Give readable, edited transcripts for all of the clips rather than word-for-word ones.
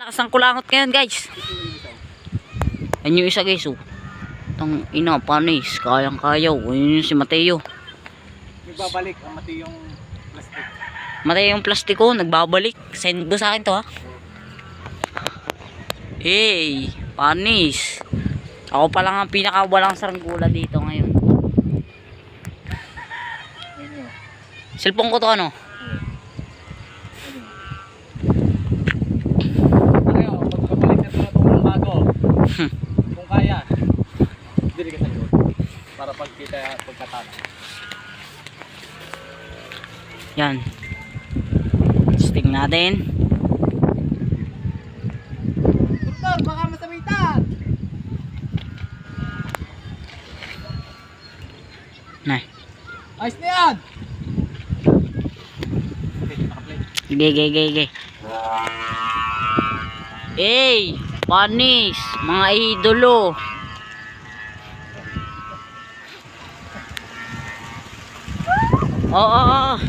Asang kulangot ngayon guys. Yan yung isa guys oh. Tang ina panis. Kayang kayaw. Yun yung si Mateo. Nagbabalik ang mati yung plastic. Mateo yung plastiko. Nagbabalik. Send mo sa akin to ha. Hey. Panis. Ako pa lang ang pinakawalang saranggula dito ngayon. Cellphone ko to ano? Kung kaya, dili ka sa likod para pagkita pagkatana. Yan. Sting natin. Doktor, baka masamitan. Nah. Ayos na yan. Ge. Hey, panis, mga idolo. Oo.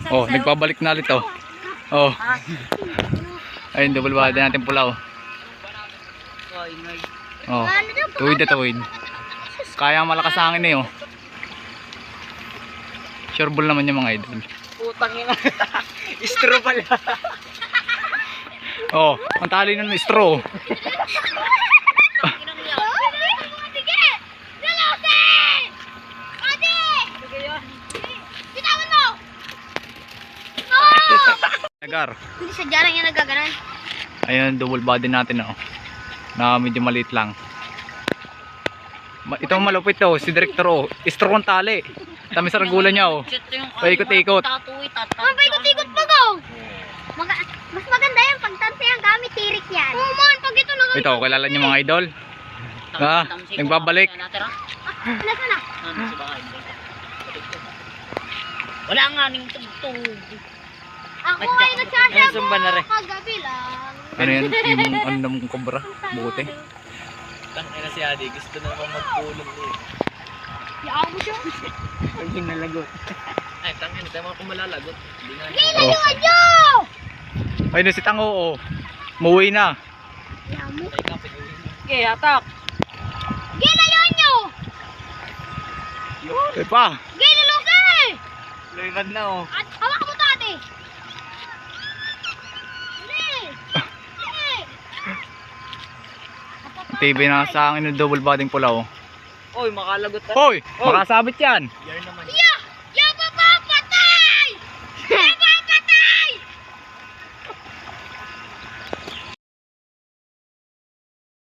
Oh, nagbabalik na ulit oh. Oh. Ayun, double body natin pula oh. Oh, tuwid na tuwid. Kaya ang malakas hangin eh oh. Sure ball naman yung mga idol. Putang ina. Istro pala. Oh, ang tali ng straw. Nagar. Hindi sa jarang yan nagaganan. Ayun, double body natin oh. Na medyo maliit lang. Ito ang malupit oh, si Director oh. Straw ang tali. Tami sa ragulan niya oh. Paikot-ikot. Paikot-ikot pa go. Mas maganda yan pag tansi ang gamit tirik yan. Oo man, pag ito na Ito, kilala niyo mga idol? Ha? Nagbabalik. Nasa na? Wala nga ning tugtog. Ako ay nagsasabaw na rin. kagabi lang. Ano yan? Yung ano naman kobra? Bukote? Tangina si Adi, gusto naman magpulong eh. Yaan mo siya. Hindi nalagot. Ay, tangina, tayo mga kumalalagot. Hindi nga Kaya layuan nyo! Ayun si Tango oh. Muwi na. Yaan mo. tayo kapit. Okay, atak. Kaya layuan nyo! Ay pa. Kaya luluki! Lumipad na oh. At hawak mo tate. Hindi. Hindi. TV na sa akin yung double body pula oh. Oy, makalagot na. Hoy! Makasabit yan. Yan naman